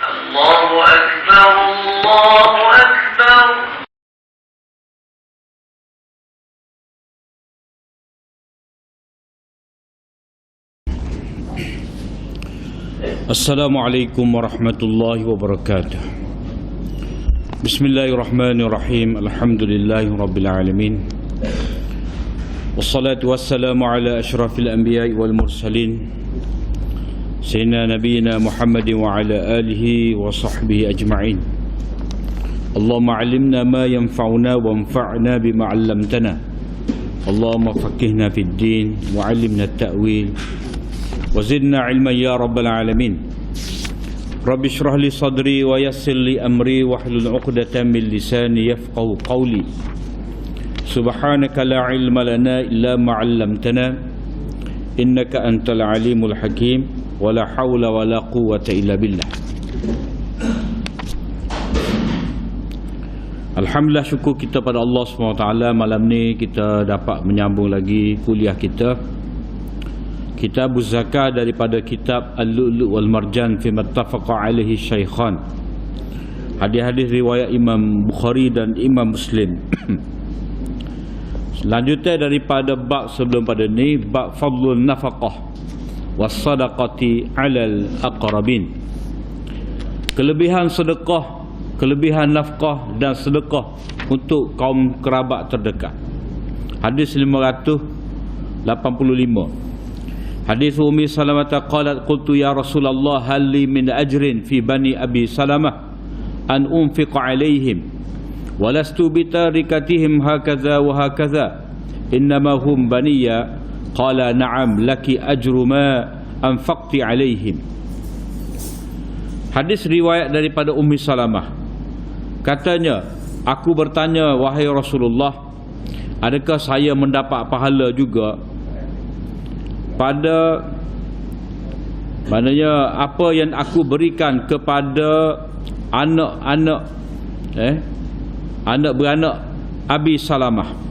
الله أكبر الله أكبر. Assalamualaikum warahmatullahi wabarakatuh. Bismillahirrahmanirrahim. Alhamdulillahi rabbil alamin. Wassalatu wassalamu ala asyrafil anbiya'i wal mursalin Sayyidina nabiyina Muhammadin wa ala alihi wa sahbihi ajma'in. Allahumma alimna ma yanfa'una wa anfa'na bima 'allamtana. Allahumma faqihna fid din wa 'allimna at-ta'wil wa zidna 'ilman ya rabbal alamin. Rabbi shrah li sadri wa yassir li amri wahlul 'uqdatam min lisani yafqahu qawli. Subhanaka la 'ilma lana illa ma 'allamtana innaka antal alimul hakim. Wala hawla wala quwwata illa billah. Alhamdulillah, syukur kita pada Allah SWT. Malam ni kita dapat menyambung lagi kuliah kita, Kitab Az-Zakah, daripada kitab Al-Lu'lu' wal Marjan fi mattafaqa alaihi syaikhan. Hadis-hadis riwayat Imam Bukhari dan Imam Muslim. Selanjutnya daripada bab sebelum pada ni, bab fadlun nafaqah wassadaqati 'alal aqrabin. Kelebihan sedekah, kelebihan nafkah dan sedekah untuk kaum kerabat terdekat. Hadis 585. Hadis Ummi Salamah qalat qultu ya Rasulullah hal li min ajrin fi bani Abi Salamah an unfiqa alaihim walastu bitarikatihim hakaza wa hakaza innama hum baniya. Qala na'am laki ajru ma anfaqti alaihim. Hadis riwayat daripada Ummi Salamah. Katanya, aku bertanya, wahai Rasulullah, adakah saya mendapat pahala juga pada, maknanya apa yang aku berikan kepada anak-anak anak beranak Abi Salamah,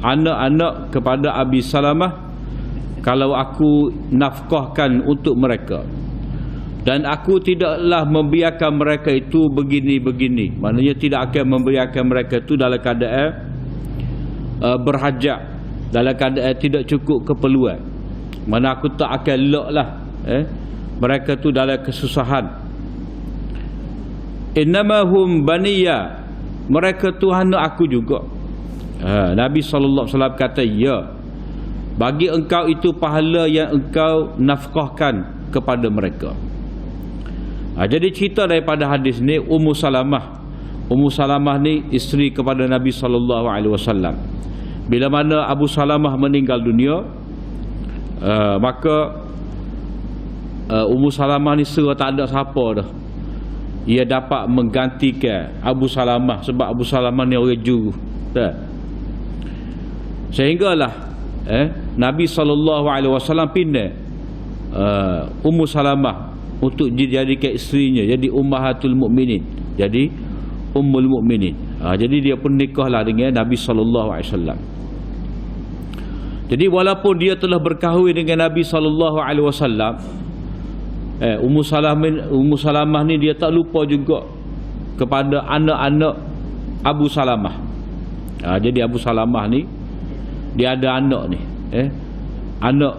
anak-anak kepada Abi Salamah, kalau aku nafkahkan untuk mereka, dan aku tidaklah membiarkan mereka itu begini-begini, maknanya tidak akan membiarkan mereka itu dalam keadaan berhajat, dalam keadaan tidak cukup keperluan, mana aku tak akan leklah mereka itu dalam kesusahan. Innamahum baniya, mereka tu anak aku juga. Nabi SAW kata, ya, bagi engkau itu pahala yang engkau nafkahkan kepada mereka. Jadi cerita daripada hadis ni, Ummu Salamah ni isteri kepada Nabi SAW. Bila mana Abu Salamah meninggal dunia, maka Ummu Salamah ni serah tak ada siapa dah. Ia dapat menggantikan Abu Salamah, sebab Abu Salamah ni orang juru. Sehinggalah Nabi SAW pindah Ummu Salamah untuk dijadikan isterinya, jadi Ummahatul Mukminin, jadi Ummul Mukminin. Jadi dia pun nikahlah dengan Nabi SAW. Jadi walaupun dia telah berkahwin dengan Nabi SAW, Ummu Salamah ni dia tak lupa juga kepada anak-anak Abu Salamah. Jadi Abu Salamah ni dia ada anak ni, anak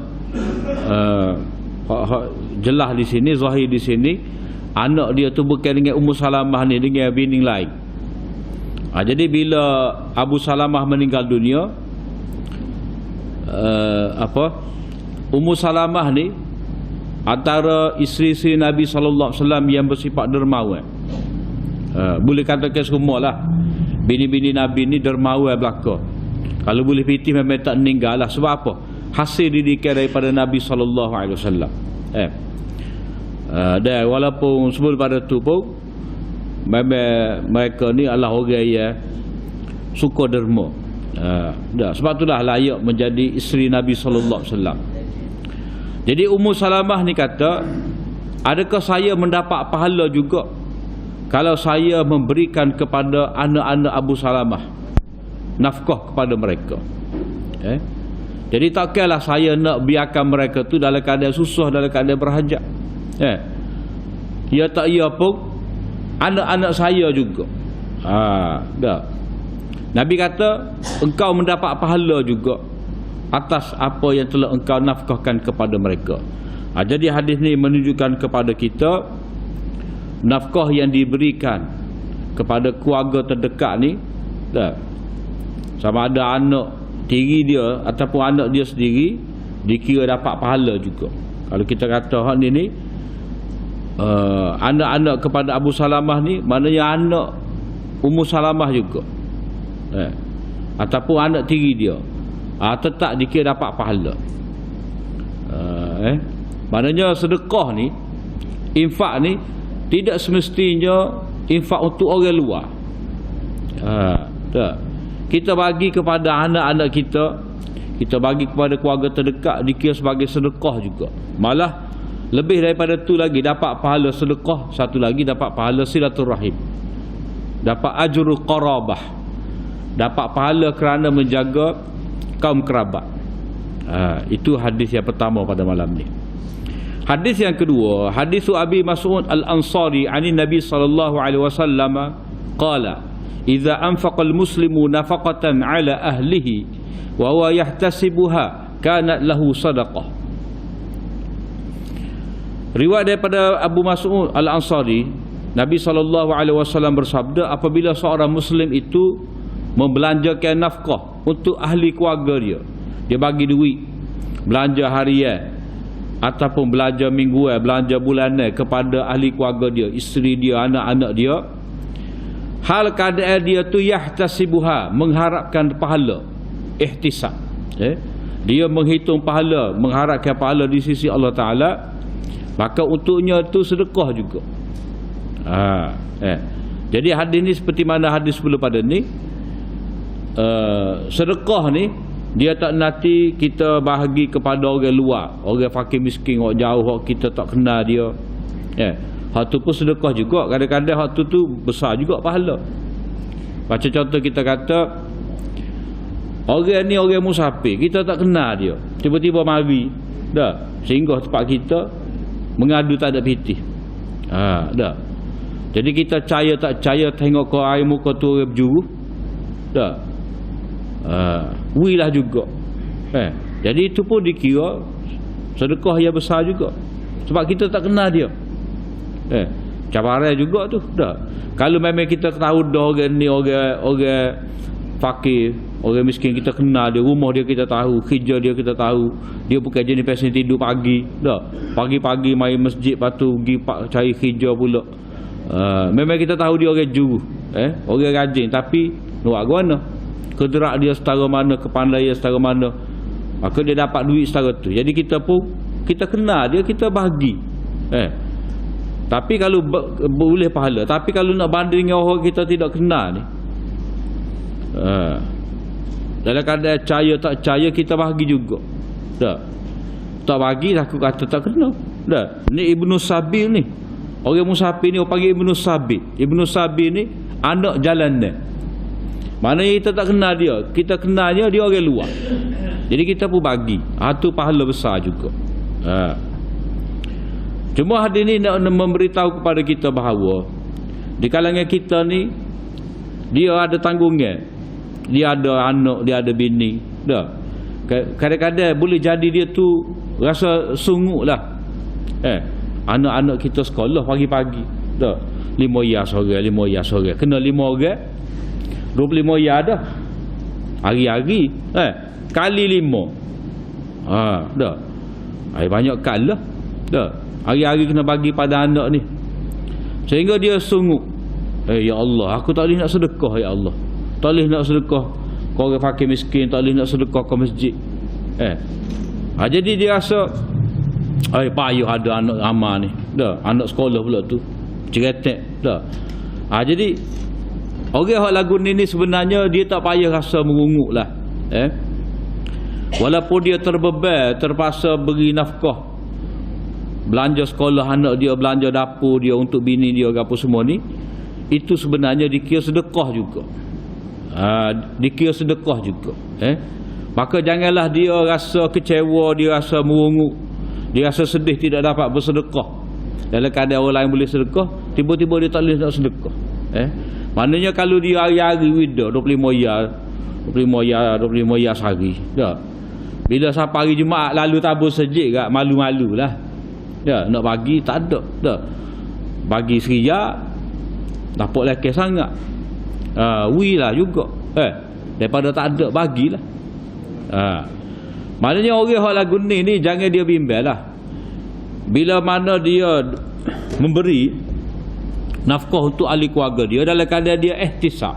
jelas di sini, zahir di sini, anak dia tu bukan dengan Ummu Salamah ni, dengan bini lain. Jadi bila Abu Salamah meninggal dunia, Ummu Salamah ni antara isteri-isteri Nabi SAW yang bersifat dermawan. Boleh katakan semualah bini-bini Nabi ni dermawan belaka. Kalau boleh pitih memang tak meninggal lah. Sebab apa? Hasil didikan daripada Nabi SAW. Dan walaupun sebelum pada tu pun memang mereka ni adalah orang yang suka derma. Sebab itulah layak menjadi isteri Nabi SAW. Jadi Ummu Salamah ni kata, adakah saya mendapat pahala juga kalau saya memberikan kepada anak-anak Abu Salamah nafkah kepada mereka? Jadi takkanlah saya nak biarkan mereka tu dalam keadaan susah, dalam keadaan berhajat. Ya tak ya pun anak-anak saya juga. Dah. Nabi kata engkau mendapat pahala juga atas apa yang telah engkau nafkahkan kepada mereka. Jadi hadis ni menunjukkan kepada kita nafkah yang diberikan kepada keluarga terdekat ni, dah, sama ada anak tiri dia ataupun anak dia sendiri, dikira dapat pahala juga. Kalau kita kata hak ni anak-anak kepada Abu Salamah ni, maknanya anak Ummu Salamah juga, ataupun anak tiri dia, tetap dikira dapat pahala. Maknanya sedekah ni, infak ni tidak semestinya infak untuk orang luar. Tak. Kita bagi kepada anak-anak kita, kita bagi kepada keluarga terdekat, dikira sebagai sedekah juga. Malah lebih daripada tu lagi, dapat pahala sedekah, satu lagi dapat pahala silaturahim, dapat ajrul qarabah, dapat pahala kerana menjaga kaum kerabat. Itu hadis yang pertama pada malam ni. Hadis yang kedua, hadis Abi Mas'ud Al-Ansari ani Nabi sallallahu alaihi wasallam qala idza anfaqa al-muslimu nafaqatan ala ahlihi wa huwa yahtasibuha kanat lahu sadaqah. Riwayat daripada Abu Mas'ud Al-Ansari, Nabi sallallahu alaihi wasallam bersabda, apabila seorang muslim itu membelanjakan nafkah untuk ahli keluarga dia bagi duit belanja harian ataupun belanja mingguan, belanja bulanan kepada ahli keluarga dia, isteri dia, anak-anak dia, hal keadaan dia tu yahtasibuha, mengharapkan pahala, ihtisab, dia menghitung pahala, mengharapkan pahala di sisi Allah Ta'ala, maka untuknya tu sedekah juga. Jadi hadis ni seperti mana hadis sebelum pada ni, sedekah ni dia tak nanti kita bahagi kepada orang luar, orang fakir miskin, orang jauh, orang kita tak kenal dia. Hak tu pun sedekah juga. Kadang-kadang hak tu besar juga pahala. Macam contoh kita kata orang ni orang musafir, kita tak kenal dia, tiba-tiba mari dah singgah tempat kita, mengadu tak ada pitih. Dah. Jadi kita percaya tak percaya, tengok ke air muka tu orang berjuru, dah. Wilah juga. Jadi itu pun dikira sedekah yang besar juga, sebab kita tak kenal dia. Cabaran juga tu dah. Kalau memang kita tahu dah orang ni orang fakir, orang miskin, kita kenal dia, rumah dia kita tahu, kerja dia kita tahu, dia bukan jenis pasien tidur pagi dah, pagi-pagi main masjid, lepas tu pergi cari kerja pula. Memang kita tahu dia orang juru, orang rajin, tapi nak mana, kederak dia setara mana, kepandaian setara mana, maka dia dapat duit setara tu. Jadi kita pun, kita kenal dia, kita bahagi. Tapi kalau boleh pahala. Tapi kalau nak banding dengan orang kita tidak kenal ni, dalam keadaan percaya tak percaya, kita bahagi juga. Tak bagi aku kata tak kena. Ni Ibnu Sabil ni, orang musafir ni, orang panggil Ibnu Sabil. Ibnu Sabil ni anak jalan ni. Maknanya kita tak kenal dia, kita kenalnya dia orang luar. Jadi kita pun bagi. Itu pahala besar juga. Cuma hadis ni nak memberitahu kepada kita bahawa di kalangan kita ni, dia ada tanggungan, dia ada anak, dia ada bini. Kadang-kadang boleh jadi dia tu rasa sungguh lah. Anak-anak kita sekolah pagi-pagi, 5 ya sore, kena 5 orang 25 ya dah hari-hari, kali 5, dah banyak kali lah, hari-hari kena bagi pada anak ni, sehingga dia sungguh, ya Allah, aku tak boleh nak sedekah, ya Allah, tak boleh nak sedekah kau orang fakir miskin, tak boleh nak sedekah ke masjid. Jadi dia rasa payah ada anak amal ni, anak sekolah pula tu ceretek. Jadi orang yang lagu ni sebenarnya dia tak payah rasa mengunguk lah. Walaupun dia terbeban, terpaksa beri nafkah, belanja sekolah anak dia, belanja dapur dia untuk bini dia, apa semua ni, itu sebenarnya dikira sedekah juga. Dikira sedekah juga. Maka janganlah dia rasa kecewa, dia rasa mengunguk, dia rasa sedih tidak dapat bersedekah. Dalam keadaan orang lain boleh sedekah, tiba-tiba dia tak boleh nak sedekah. Maknanya kalau dia hari-hari wida 25 ya sehari. Dah. Bila sampai hari Jumaat lalu tabur sejik gak malu-malulah. Ya, nak bagi tak ada. Dah. Bagi seria dapat lekeh sangat. Lah juga. Daripada tak ada bagilah. Maknanya orang hak lagu ni jangan dia bimbang lah. Bila mana dia memberi nafkah untuk ahli keluarga dia dalam keadaan dia ihtisab,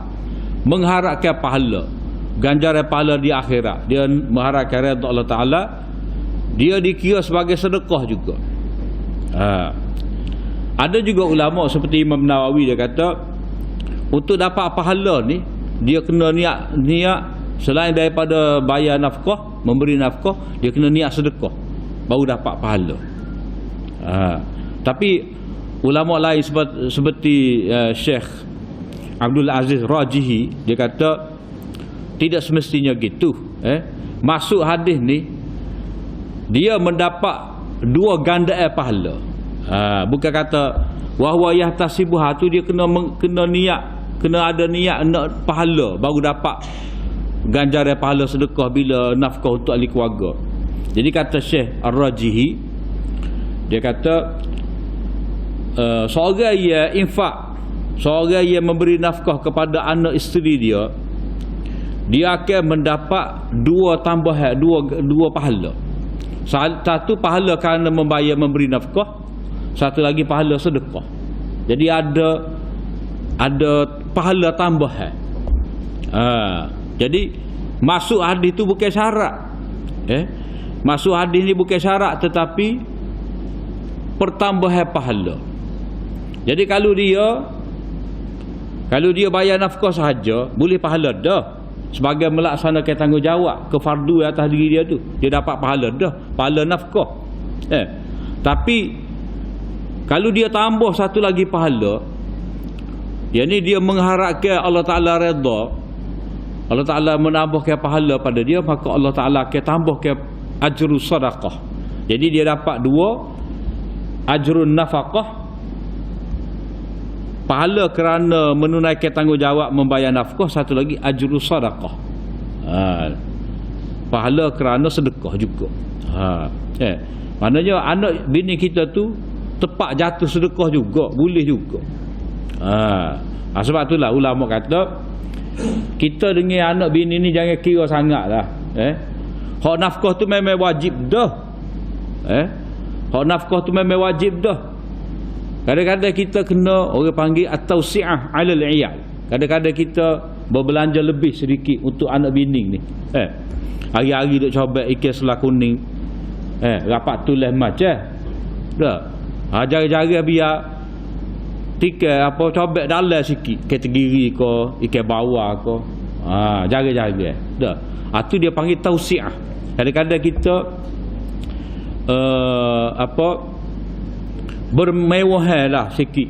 mengharapkan pahala, ganjaran pahala di akhirat, dia mengharapkan redha Allah Ta'ala, dia dikira sebagai sedekah juga. Ada juga ulama seperti Imam Nawawi, dia kata untuk dapat pahala ni dia kena niat selain daripada bayar nafkah, memberi nafkah, dia kena niat sedekah baru dapat pahala. Tapi ulama lain seperti Syekh Abdul Aziz Rajihi, dia kata tidak semestinya gitu. Masuk hadis ni dia mendapat dua gandaan pahala. Bukan kata wahwa yahtasibuha tu dia kena niat, kena ada niat nak pahala baru dapat ganjaran pahala sedekah bila nafkah untuk ahli keluarga. Jadi kata Syekh Ar-Rajihi, dia kata seorang yang infak, seorang yang memberi nafkah kepada anak isteri dia akan mendapat dua tambahan, dua pahala. Satu pahala kerana memberi nafkah, satu lagi pahala sedekah. Jadi ada pahala tambahan. Jadi masuk hadis itu bukan syarat. Masuk hadis ni bukan syarat, tetapi pertambahan pahala. Jadi kalau dia bayar nafkah sahaja boleh pahala dah, sebagai melaksanakan tanggungjawab ke fardu atas diri dia tu, dia dapat pahala dah, pahala nafkah. Tapi kalau dia tambah satu lagi pahala, yakni dia mengharapkan Allah Ta'ala redha, Allah Ta'ala menambahkan pahala pada dia, maka Allah Ta'ala akan tambahkan ajrul sadaqah. Jadi dia dapat dua, ajrun nafaqah, pahala kerana menunaikan tanggungjawab membayar nafkah, satu lagi ajrul sadaqah, pahala kerana sedekah juga. Maknanya anak bini kita tu tepat jatuh sedekah juga, boleh juga. Sebab itulah ulama kata kita dengan anak bini ni jangan kira sangat lah. Hak nafkah tu memang wajib dah. Hak nafkah tu memang wajib dah. Kadang-kadang kita kena orang panggil at-tausi'ah 'alal 'iyal. Kadang-kadang kita berbelanja lebih sedikit untuk anak bini ni. Hari-hari duk coba ikan selah kuning. Rapat tulis macam. Dah. Jari-jari biar tikai apa coba dalam sikit, kategori ke, ikan bawah ke. Jari-jari. Dah. Tu dia panggil tausi'ah. Kadang-kadang kita bermewahan lah sikit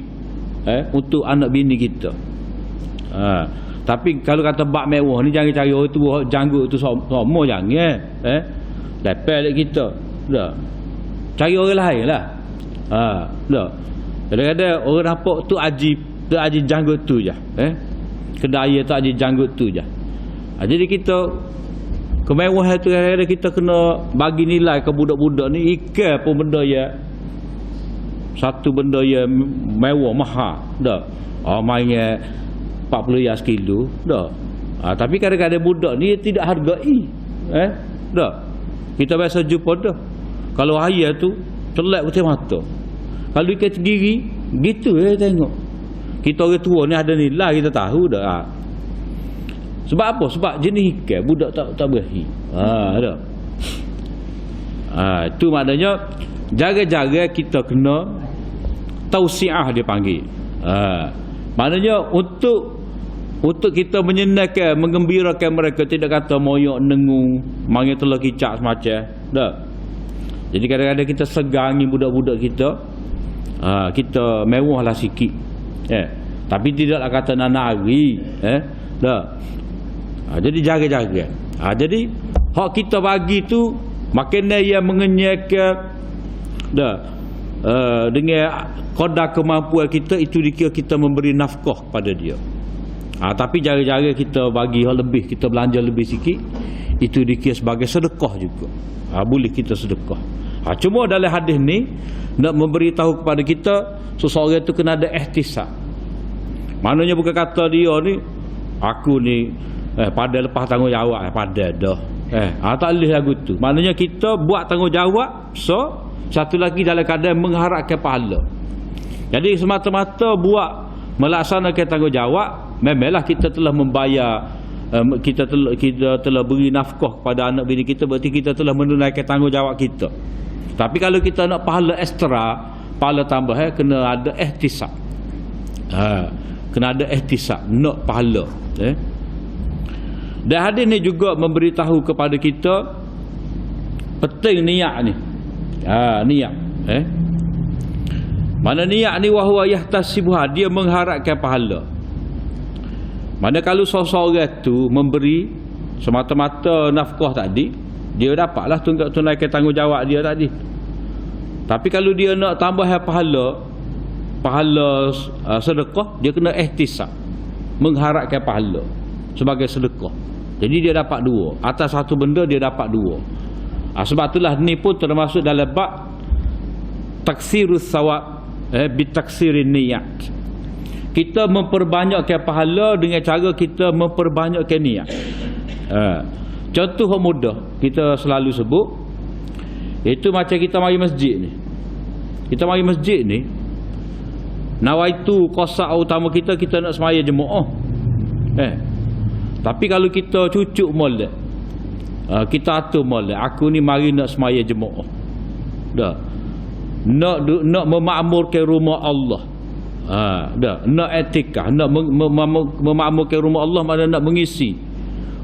untuk anak bini kita. Tapi kalau kata bak mewah ni jangan cari orang tu janggut tu sama jangan. Lepel kita. Dah. Cari orang lain lah. Dah. Kadang-kadang orang nampak tu aji janggut tu je. Kedaya tu aji janggut tu je. Jadi kita kemewahan tu kadang-kadang kita kena bagi nilai ke budak-budak ni, ikan pun benda ya, satu benda yang mewah mahal dah. Mainnya 40 ya sekilo dah. Tapi kadang-kadang budak ni tidak hargai. Dah. Kita biasa jumpa dah. Kalau ayah tu celak putih mata. Kalau ikan sendiri gitu tengok. Kita orang tua ni ada nilai, kita tahu dah. Sebab apa? Sebab jenis ikan budak tak berahi. Dah. Itu maknanya jaga-jaga kita kena tausi'ah dia panggil. Maknanya untuk kita menyenangkan, menggembirakan mereka, tidak kata moyok nengung, manggil telah kicak semacam. Dah. Jadi kadang-kadang kita segangi budak-budak kita, kita mewahlah sikit. Tapi tidaklah kata nanari. Dah. Jadi jaga-jaga. Jadi hak kita bagi tu makin yang mengenyakan dah dengan kadar kemampuan kita, itu dikira kita memberi nafkah pada dia. Tapi jara-jara kita bagi lebih, kita belanja lebih sikit, itu dikira sebagai sedekah juga. Boleh kita sedekah. Cuma dalam hadis ni nak memberitahu kepada kita, seseorang itu kena ada ihtisab. Maknanya bukan kata dia ni, aku ni pada lepas tanggungjawab, pada dah. Tak boleh lagu tu. Maknanya kita buat tanggungjawab, so satu lagi dalam keadaan mengharapkan pahala. Jadi semata-mata buat melaksanakan tanggungjawab, memanglah kita telah membayar, kita telah beri nafkah kepada anak bini kita, berarti kita telah menunaikan tanggungjawab kita. Tapi kalau kita nak pahala ekstra, pahala tambah, kena ada ihtisab. Kena ada ihtisab, nak pahala. Dan hadis ni juga memberitahu kepada kita penting niat ni. Niat. Mana niat ni wahwa yahtasibuha, dia mengharapkan pahala. Mana kalau seseorang tu memberi semata-mata nafkah tadi, dia dapatlah tunaikan tanggungjawab dia tadi. Tapi kalau dia nak tambah pahala sedekah, dia kena ihtisab, mengharapkan pahala sebagai sedekah. Jadi dia dapat dua. Atas satu benda dia dapat dua. Sebab itulah ni pun termasuk dalam bab taksirus sawab bitaksirin niat. Kita memperbanyakkan pahala dengan cara kita memperbanyakkan niat. Contoh yang mudah kita selalu sebut, itu macam kita mari masjid ni. Kita mari masjid ni, nawaitu qasa utama kita nak semaya jemaah. Tapi kalau kita cucuk molek, kita atur molek, aku ni mari nak semaya jemaah. Dah. Nak memakmurkan rumah Allah. Nak etikah, nak memakmurkan rumah Allah, maknanya nak mengisi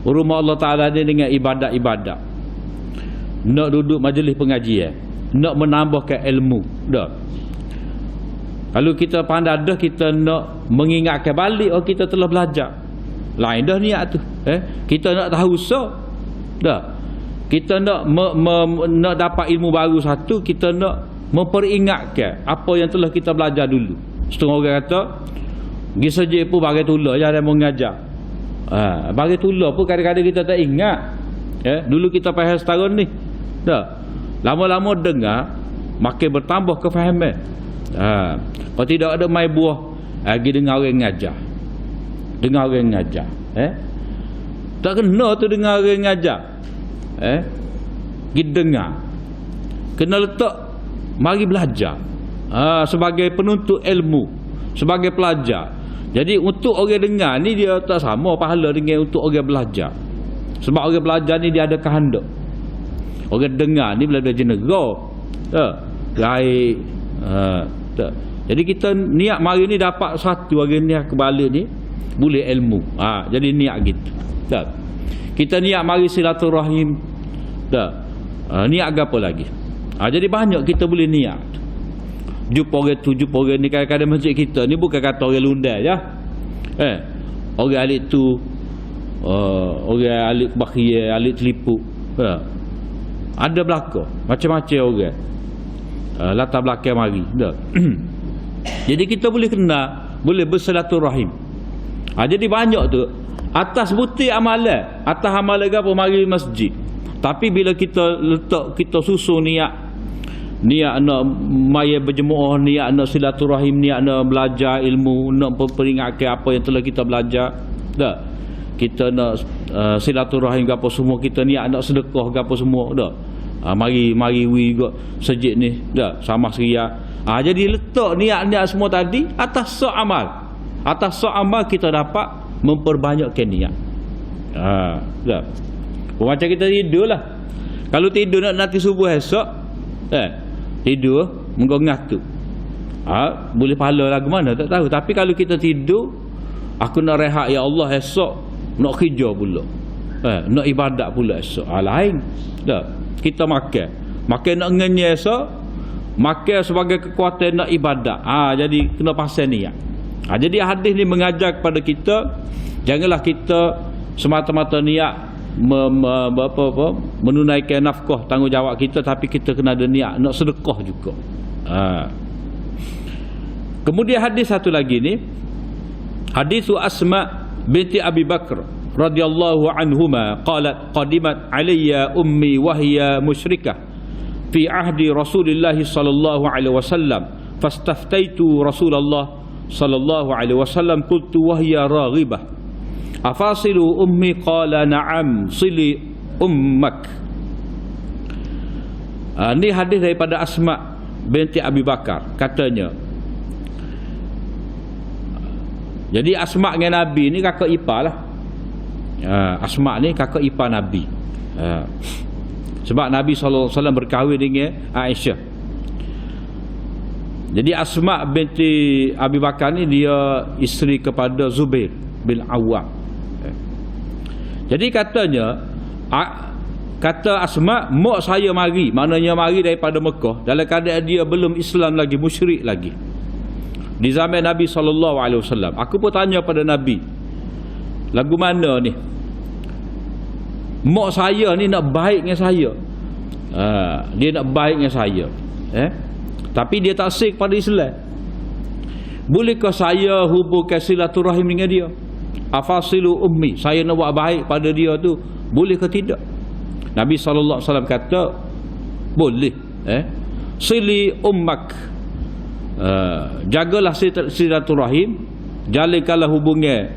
rumah Allah Ta'ala ni dengan ibadat-ibadat. Nak duduk majlis pengajian, nak menambahkan ilmu. Dah. Kalau kita pandai dah, kita nak mengingatkan balik, kita telah belajar. Lain dah niat tu. Kita nak tahu dah. Kita nak nak dapat ilmu baru satu, kita nak memperingatkan apa yang telah kita belajar dulu. Setengah orang kata, pergi saja pun bagi tulah je ada mengajar. Bagi tulah pun kadang-kadang kita tak ingat. Dulu kita faham setahun ni. Dah. Lama-lama dengar, makin bertambah kefahaman. Kalau tidak ada mai buah, pergi dengar orang ngajar. Dengar orang ngajar. Tak kena tu dengar orang ngajar. Pergi dengar. Kena letak, mari belajar. Sebagai penuntut ilmu, sebagai pelajar. Jadi untuk orang dengar ni dia tak sama pahala dengan untuk orang belajar. Sebab orang belajar ni dia ada kehendak. Orang dengar ni belajar jenera. Baik. Jadi kita niat mari ni dapat satu hari ni kebalik ni boleh ilmu. Jadi niat gitu. Kita niat mari silaturahim. Niat apa lagi? Jadi banyak kita boleh niat. Jumpa orang tu, jumpa orang ni. Kadang-kadang masjid kita ni bukan kata orang lundai je. Orang alik tu, orang alik bakhia, alik telipuk. Ada belakang macam-macam orang. Latar belakang mari. Jadi kita boleh kenal, boleh bersilaturahim. Jadi banyak tu atas bukti amalan, atas amalan apa mari masjid. Tapi bila kita letak, kita susun niat nak maya berjemaah, niat nak silaturahim, niat nak belajar ilmu, nak peringatkan apa yang telah kita belajar. Kita nak silaturahim ke apa semua, kita niat nak sedekah ke apa semua. Mari wi juga sejid ni sama seria. Jadi letak niat-niat semua tadi atas sok amal. Atas sok amal kita dapat memperbanyakkan niat. Macam kita tidur lah. Kalau tidur nak nanti subuh esok, tidur menggongah tu. Boleh pahala lagu mana tak tahu. Tapi kalau kita tidur, aku nak rehat ya Allah esok, nak kerja pula. Nak ibadat pula esok. Lain. Kita makan nak ngenyai esok, makan sebagai kekuatan nak ibadat. Jadi kena pasal niat. Jadi hadis ni mengajar kepada kita, janganlah kita semata-mata niat menunaikan nafkah tanggungjawab kita, tapi kita kena ada niat nak sedekah juga. Kemudian hadis satu lagi ni, hadisu Asma binti Abi Bakr radhiyallahu anhuma qalat qadimat alayya ummi wa hiya musyrikah fi ahdi Rasulillah sallallahu alaihi wasallam fastaftaitu Rasulullah sallallahu alaihi wasallam qultu wa hiya raghibah afasilu ummi qala na'am sili ummak. Ini hadis daripada Asma binti Abi Bakar, katanya. Jadi Asma dengan Nabi ni kakak ipar lah. Asma ni kakak ipar Nabi. Sebab Nabi SAW berkahwin dengan Aisyah. Jadi Asma binti Abi Bakar ni dia isteri kepada Zubair bin Awwam. Jadi katanya, kata Asma, mak saya mari, maknanya mari daripada Mekah dalam keadaan dia belum Islam lagi, musyrik lagi, di zaman Nabi SAW. Aku pun tanya pada Nabi, lagu mana ni mak saya ni nak baik dengan saya, dia nak baik dengan saya, tapi dia tak sik pada Islam. Bolehkah saya hubungkan silaturahim dengan dia? Afasilu ummi, saya nak buat baik pada dia tu, boleh ke tidak? Nabi SAW kata boleh. Sili ummak, jagalah silaturahim, jalinkanlah hubungan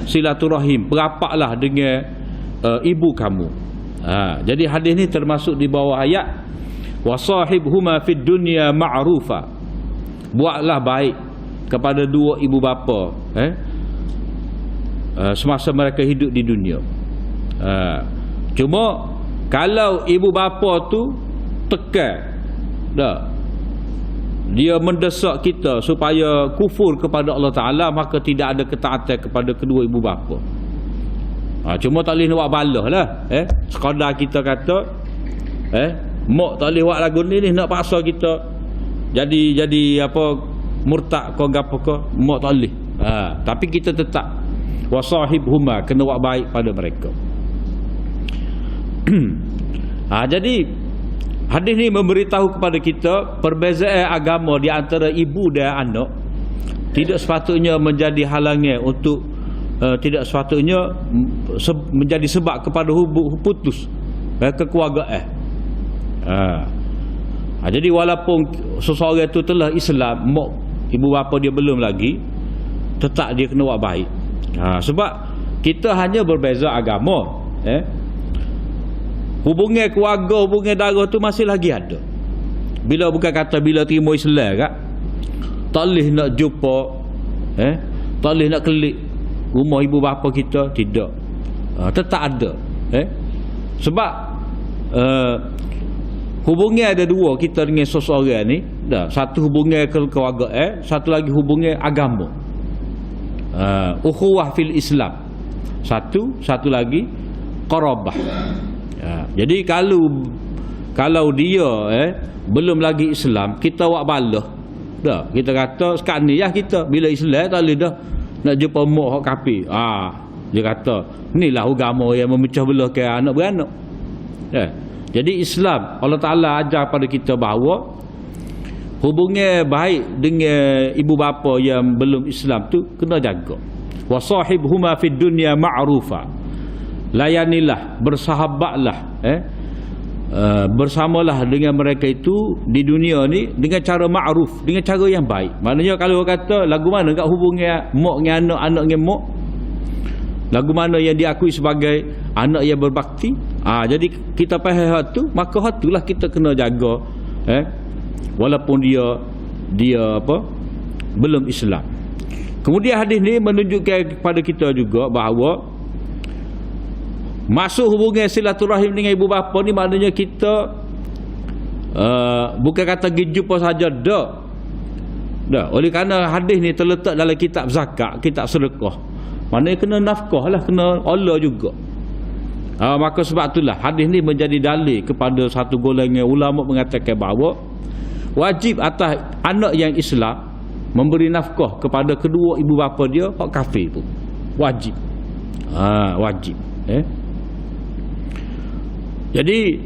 silaturahim, berapaklah dengan ibu kamu. Jadi hadis ni termasuk di bawah ayat wasahibhuma fid dunya ma'rufa, buatlah baik kepada dua ibu bapa semasa mereka hidup di dunia. Cuma kalau ibu bapa tu tekan dia mendesak kita supaya kufur kepada Allah Ta'ala, maka tidak ada ketaatan kepada kedua ibu bapa. Cuma tak boleh nak buat balah lah. Sekadar kita kata mak tak boleh buat lagu ni nak paksa kita jadi apa, murtad kau gapo kau, mak tak boleh. Tapi kita tetap wasahibhuma, kena buat baik pada mereka. Jadi hadis ni memberitahu kepada kita perbezaan agama di antara ibu dan anak tidak sepatutnya menjadi halangan untuk tidak sepatutnya menjadi sebab kepada putus kekeluargaan. Jadi walaupun seseorang itu telah Islam, mak ibu bapa dia belum lagi, tetap dia kena buat baik. Sebab kita hanya berbeza agama, hubungan keluarga, hubungan darah tu masih lagi ada. Bila bukan kata bila terima Islam kak, tak boleh nak jumpa, tak boleh nak kelik rumah ibu bapa kita, tidak. Tetap ada. Sebab hubungan ada dua kita dengan seseorang ni. Satu hubungan kekeluargaan, satu lagi hubungan agama. Ukhuwah fil Islam. Satu lagi qarabah. Jadi kalau dia belum lagi Islam, kita buat balah. Kita kata sekarang ni kita bila Islam tak boleh dah nak jumpa mak hak kafir. Dia kata inilah agama yang memecah belahkan anak beranak. Jadi Islam, Allah Ta'ala ajar pada kita bahawa hubungan baik dengan ibu bapa yang belum Islam tu kena jaga. Wasahibhuma fid dunya ma'rufa, layanilah, bersahabatlah, bersamalah dengan mereka itu di dunia ni dengan cara ma'ruf, dengan cara yang baik. Maknanya kalau kata lagu mana kat hubungan mak dengan anak, anak dengan mak, lagu mana yang diakui sebagai anak yang berbakti, jadi kita faham hal tu, maka hal itulah kita kena jaga, walaupun dia apa, belum Islam. Kemudian hadis ni menunjukkan kepada kita juga bahawa masuk hubungan silaturahim dengan ibu bapa ni maknanya kita bukan kata pergi jumpa saja dah. Oleh kerana hadis ni terletak dalam kitab zakat, kitab sedekah, maknanya kena nafkah lah, kena olah juga. Maka sebab itulah hadis ni menjadi dalil kepada satu golongan ulama mengatakan bahawa wajib atas anak yang Islam memberi nafkah kepada kedua ibu bapa dia hak kafir tu. Wajib. Wajib. Jadi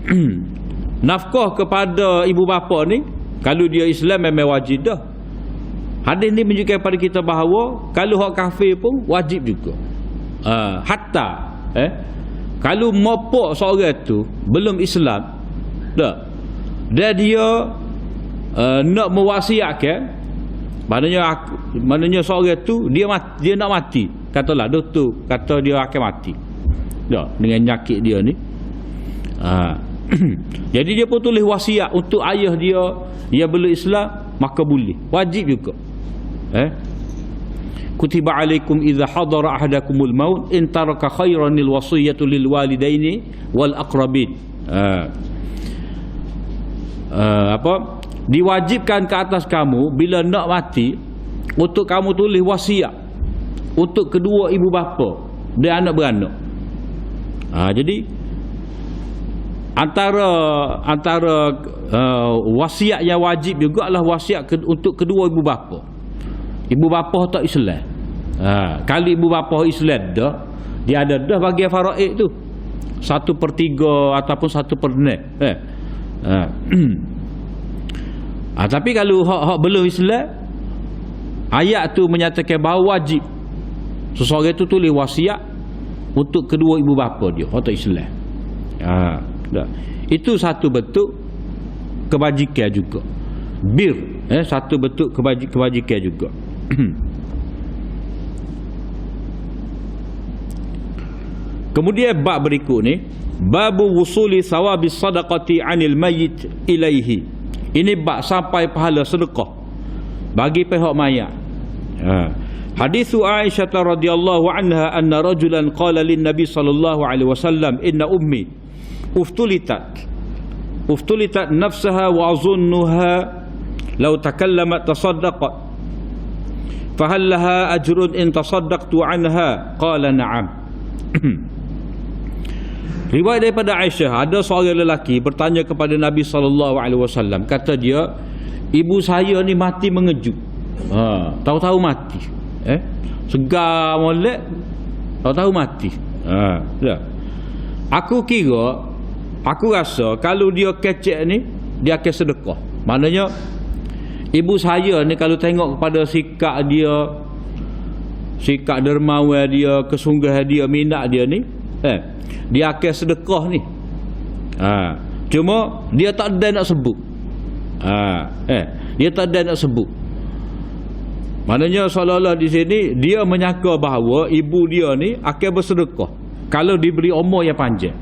nafkah kepada ibu bapa ni Kalau dia Islam memang wajib dah. Hadis ni menunjukkan kepada kita bahawa kalau hak kafir pun wajib juga. Hatta kalau mopok seorang tu belum Islam dah, dan dia nak mewasiatkan, maknanya seorang tu dia nak mati, katalah doktor kata dia akan mati dah dengan nyakit dia ni. Jadi dia pun tulis wasiat untuk ayah dia belum Islam, maka boleh, wajib juga. Kutiba alaikum idza hadara ahadakumul maut in taraka khairanil wasiyatu lil walidaini wal aqrabin. Diwajibkan ke atas kamu bila nak mati untuk kamu tulis wasiat untuk kedua ibu bapa dan anak beranak. Jadi antara wasiat yang wajib juga adalah wasiat untuk kedua ibu bapa. Ibu bapa tak Islam. Kalau ibu bapa Islam dah, dia ada dah bahagian faraid tu 1/3 ataupun 1/6. Tapi kalau hak belum Islam, ayat tu menyatakan bahawa wajib seseorang itu tulis wasiat untuk kedua ibu bapa dia, hak tak Islam. Itu satu bentuk kebajikan juga. Satu bentuk kebajikan juga. Kemudian bab berikut ni, babu wusuli thawabis sadaqati 'anil mayyit ilaihi. Ini bab sampai pahala sedekah bagi pihak mayat. Hadithu Aisyah radhiyallahu anha anna rajulan qala lin nabi sallallahu alaihi wasallam inna ummi uftulitat nafsaha wa azunnuha law takallamat tasaddaqat fahal laha ajrun in tasaddaqtu anha qala na'am. Riwayat daripada Aisyah, ada seorang lelaki bertanya kepada Nabi SAW, kata dia, ibu saya ni mati mengejut. Tahu-tahu mati. Segar molek, tahu-tahu mati. Aku rasa kalau dia kecek ni, dia akan sedekah. Maknanya ibu saya ni kalau tengok kepada sikap dia, sikap dermawan dia, kesungguhan dia, minat dia ni, dia akan sedekah ni. Cuma dia tak ada nak sebut. Dia tak ada nak sebut. Maknanya seolah-olah di sini dia menyangka bahawa ibu dia ni akan bersedekah kalau diberi umur yang panjang.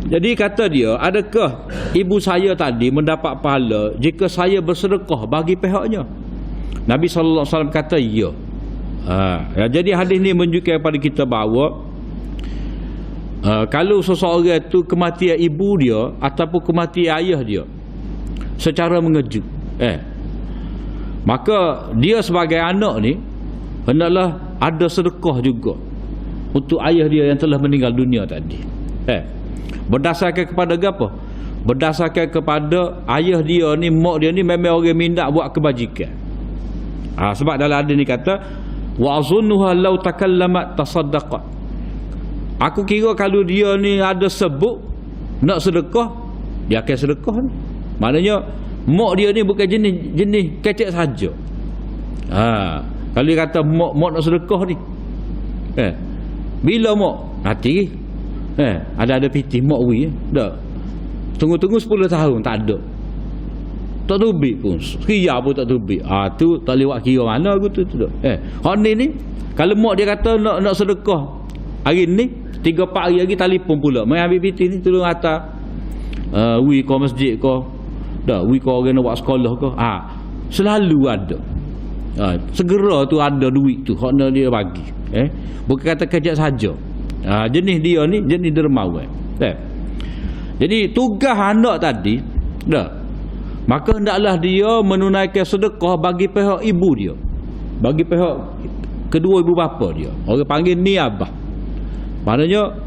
Jadi kata dia, adakah ibu saya tadi mendapat pahala jika saya bersedekah bagi pihaknya? Nabi SAW kata ya. Jadi hadis ni menunjukkan kepada kita bahawa kalau seseorang itu kematian ibu dia ataupun kematian ayah dia secara mengejut, maka dia sebagai anak ni hendaklah ada sedekah juga untuk ayah dia yang telah meninggal dunia tadi. Berdasarkan kepada apa? Berdasarkan kepada ayah dia ni, mak dia ni memang orang minat buat kebajikan. Sebab dalam hadis ni kata wa azunnuha law takallamat tasaddaqat. Aku kira kalau dia ni ada sebut nak sedekah, dia akan sedekah ni. Maknanya mak dia ni bukan jenis kecek saja. Kalau dia kata mak nak sedekah ni, bila mak mati, ada piti mak wi dah. Tunggu 10 tahun tak ada. Tak tubik pun. Kira pun tak tubik. Tu tak lewat kira mana aku tu dah. Hak ni kalau mak dia kata nak sedekah hari ni, 3-4 hari lagi telefon pula. Mai ambil piti ni tolong hantar wi ke masjid ke. Dah wi ke orang nak buat sekolah ke. Selalu ada. Segera tu ada duit tu hak dia bagi. Bukan kata kejap saja. Jenis dia ni jenis dermawan. Jadi tugas anak tadi dah, maka hendaklah dia menunaikan sedekah bagi pihak ibu dia, bagi pihak kedua ibu bapa dia. Orang panggil niabah. Maknanya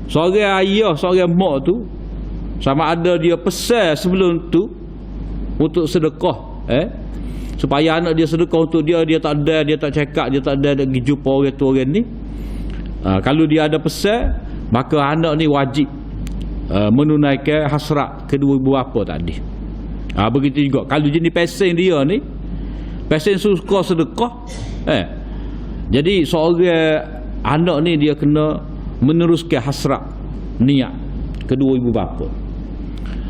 seorang ayah, seorang mak tu sama ada dia pesan sebelum tu untuk sedekah, supaya anak dia sedekah untuk dia tak ada, dia tak cakap, dia tak ada nak pergi jumpa orang tu orang ni. Kalau dia ada pesan, maka anak ni wajib menunaikan hasrat kedua ibu bapa tadi. Begitu juga kalau jenis pesen dia ni, pesen suka sedekah, jadi seorang anak ni dia kena meneruskan hasrat niat kedua ibu bapa.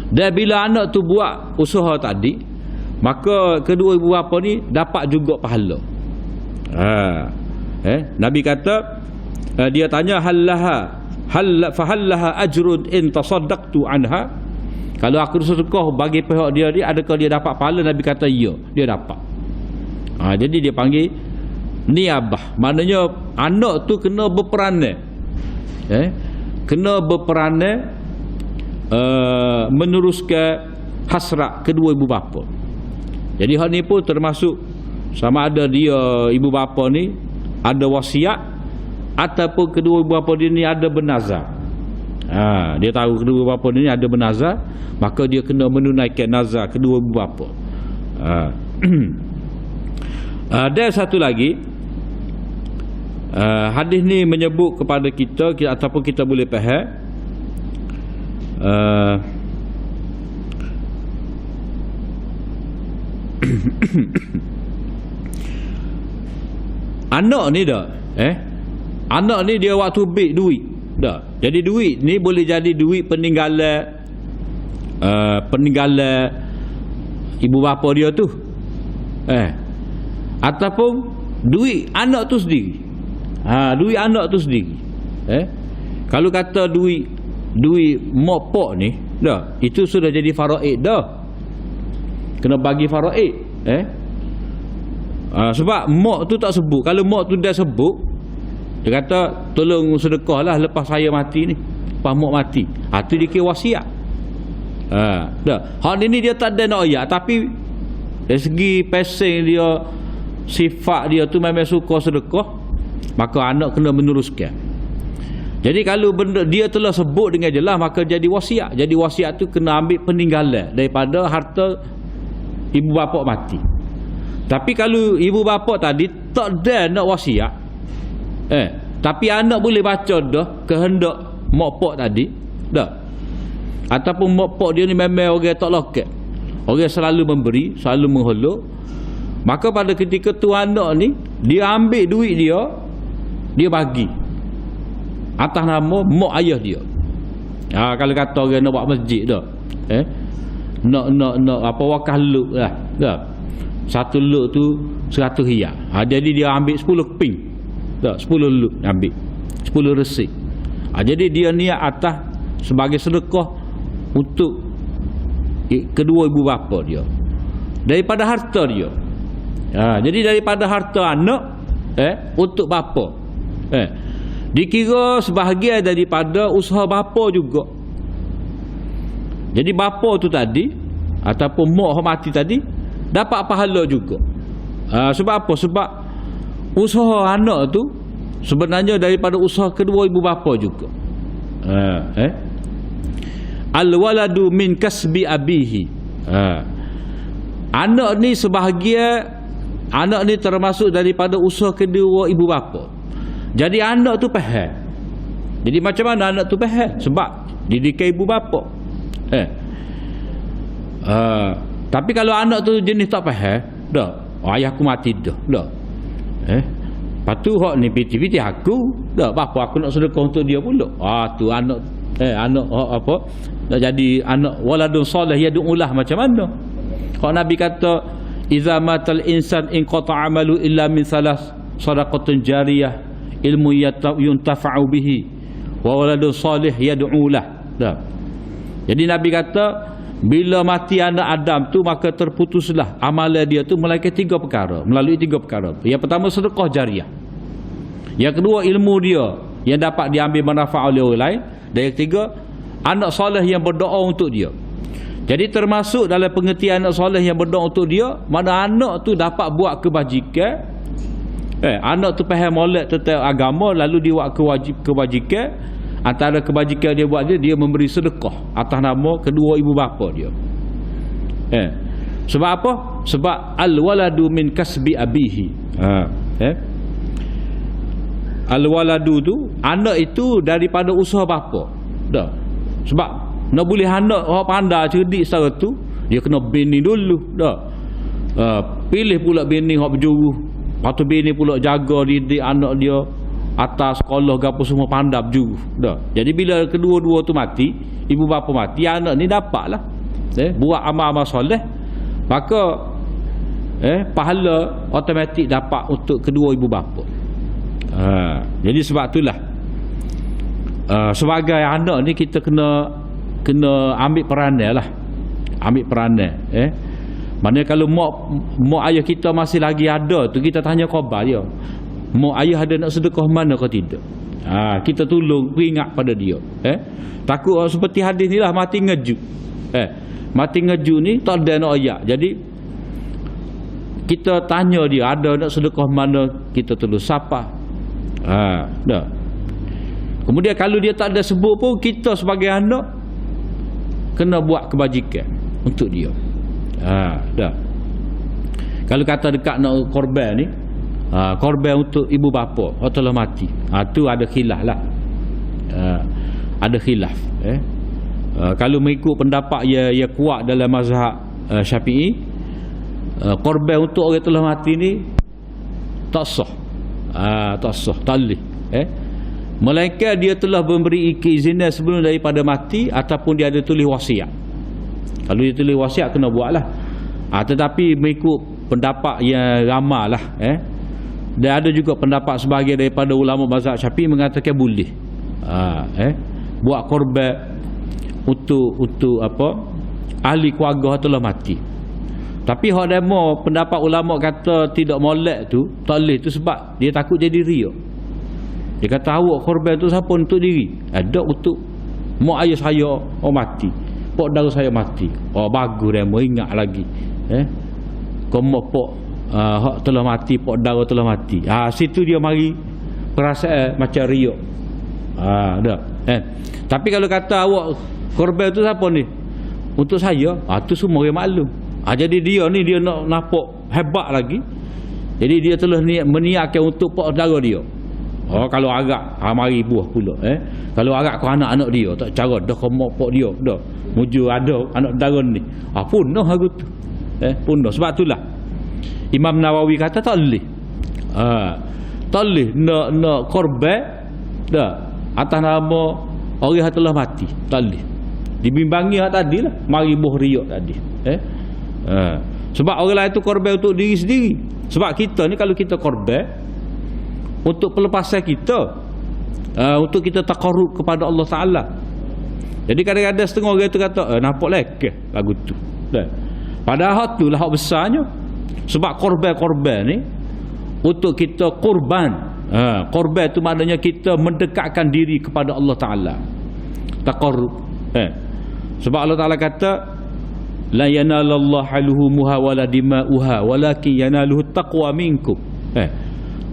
Dan bila anak tu buat usaha tadi, maka kedua ibu bapa ni dapat juga pahala. Nabi kata, dia tanya fahallaha ajrun in tasaddaqtu anha. Kalau aku sedekah bagi pihak dia ni, adakah dia dapat pahala? Nabi kata ya, dia dapat. Jadi dia panggil niabah. Maknanya anak tu kena berperanan, kena berperanan meneruskan hasrat kedua ibu bapa. Jadi hal ni pun termasuk sama ada dia ibu bapa ni ada wasiat ataupun kedua ibu bapa dia ni ada bernazar. Dia tahu kedua ibu bapa dia ni ada bernazar, maka dia kena menunaikan nazar kedua ibu bapa. Dan satu lagi, hadis ni menyebut kepada kita ataupun kita boleh faham anak ni dah anak ni dia waktu big duit dah. Jadi duit ni boleh jadi duit peninggalan ibu bapa dia tu, ataupun duit anak tu sendiri. Duit anak tu sendiri. Kalau kata duit mak pak ni dah, itu sudah jadi faraid dah, kena bagi faraid. Sebab mak tu tak sebut. Kalau mak tu dah sebut, dia kata tolong sedekah lah lepas saya mati ni, lepas mak mati, tu dia kira wasiat. Dah. Hak ni dia tak ada nak ayat, tapi dari segi pesen dia, sifat dia tu memang suka sedekah, maka anak kena meneruskan. Jadi kalau benda dia telah sebut dengan jelas, maka jadi wasiat. Jadi wasiat tu kena ambil peninggalan daripada harta ibu bapa mati. Tapi kalau ibu bapa tadi tak ada nak wasiat, tapi anak boleh baca dah kehendak mak pak tadi dah, ataupun mak pak dia ni memang orang tak lokat, orang selalu memberi, selalu mengholok, maka pada ketika tu anak ni dia ambil duit dia bagi atas nama mak ayah dia. Kalau kata orang nak buat masjid dah, nak apa wakaf luk lah dah, satu luk tu 100 riyal. Jadi dia ambil 10 ping dah, 10 luk ambil 10 resik. Jadi dia niat atas sebagai sedekah untuk kedua ibu bapa dia daripada harta dia. Jadi daripada harta anak untuk bapa, dikira sebahagian daripada usaha bapa juga. Jadi bapa tu tadi ataupun mak mati tadi dapat pahala juga. Sebab apa? Sebab usaha anak tu sebenarnya daripada usaha kedua ibu bapa juga. Al-waladu min kasbi abihi. Anak ni sebahagian, anak ni termasuk daripada usaha kedua ibu bapa. Jadi anak tu faham. Jadi macam mana anak tu faham? Sebab didikan ibu bapa. Tapi kalau anak tu jenis tak faham, dah, ayahku mati dah. Lepas tu hak ni piti-piti aku, dah, apa aku nak sedekah untuk dia pula. Tu anak anak apa? Nak jadi anak waladun soleh yad'ulah macam mana? Hak Nabi kata iza matal insan in qata amalu illa min salas sadaqatun jariyah ilmu yuntafa'u bihi wa waladun soleh yad'ulah. Dah. Jadi Nabi kata bila mati anak Adam tu, maka terputuslah amalan dia tu melalui 3 perkara. Yang pertama sedekah jariah. Yang kedua ilmu dia yang dapat diambil manfaat oleh orang lain. Dan yang ketiga anak soleh yang berdoa untuk dia. Jadi termasuk dalam pengertian anak soleh yang berdoa untuk dia, mana anak tu dapat buat kebajikan. Anak tu faham molek tentang agama, lalu dia buat kebajikan. Antara kebajikan dia buat dia memberi sedekah atas nama kedua ibu bapa dia. Sebab apa? Sebab al-waladu min kasbi abihi. Al-waladu tu, anak itu daripada usaha bapa. Dah. Sebab Nak boleh anak orang pandai cerdik secara tu, dia kena bini dulu dah. Pilih pula bini hak berjuru. Lepas tu bini pula jaga didik anak dia atas sekolah gapo semua pandai berjuru dah. Jadi bila kedua-dua tu mati, ibu bapa mati, anak ni dapatlah buat amal-amal soleh, maka pahala automatik dapat untuk kedua ibu bapa. Jadi sebab itulah sebagai anak ni kita kena ambil peranan lah. Ambil peranan. Mana kalau mak ayah kita masih lagi ada tu, kita tanya khabar dia. Mak ayah ada nak sedekah mana ke tidak? Kita tolong, ingat pada dia. Takut seperti hadis ni lah, mati ngeju. Mati ngeju ni tak ada nak ayak. Jadi kita tanya dia ada nak sedekah mana, kita tolong siapa. Dah. Kemudian kalau dia tak ada sebut pun, kita sebagai anak kena buat kebajikan untuk dia. Dah. Kalau kata dekat nak korban ni, korban untuk ibu bapa orang telah mati, tu ada khilaf lah. Ada khilaf. Kalau mengikut pendapat yang kuat dalam mazhab Syafi'i, korban untuk orang telah mati ni tak sah. Tak sah, tak boleh. Melainkan dia telah memberi keizinan sebelum daripada mati, ataupun dia ada tulis wasiat. Kalau dia tulis wasiat kena buatlah. Tetapi mengikut pendapat yang ramai lah. Dan ada juga pendapat sebahagian daripada ulama mazhab Syafi'i mengatakan boleh. Buat korban untuk apa? Ahli keluarga telah mati. Tapi hak demo pendapat ulama kata tidak molek tu, tak boleh tu sebab dia takut jadi riak. Dia kata awak korban tu siapa untuk diri? Ada untuk mak ayah saya mati, pak dara saya mati. Bagus demo, ingat lagi. Komo pak hak telah mati, pak dara telah mati. Situ dia mari perasaan macam riak. Dah. Tapi kalau kata awak korban tu siapa ni? Untuk saya, tu semua orang maklum. Jadi dia ni dia nak nampak hebat lagi. Jadi dia telah meniatkan untuk pak dara dia. Kalau agak mari buah pula. Kalau agak ke anak-anak dia, tak cara dah komo pak dia dah. Muju ada anak dara ni. Punah aku tu. Punah. Sebab itulah Imam Nawawi kata tak boleh. Tak boleh nak korban dah atas nama orang yang telah mati. Tak boleh. Dibimbangi hak tadi lah, mari buah riak tadi. Sebab orang lain tu korban untuk diri sendiri. Sebab kita ni kalau kita korban untuk pelepasan kita, untuk kita taqarrub kepada Allah Ta'ala. Jadi kadang-kadang setengah orang tu kata nampak lekeh lagu tu. Padahal tu lah hak besarnya. Sebab korban-korban ni untuk kita korban. Korban tu maknanya kita mendekatkan diri kepada Allah Ta'ala, taqarrub. Sebab Allah Ta'ala kata la yanalallahu luhumuha wala dima'uha walakin yanaluhu taqwa minkum.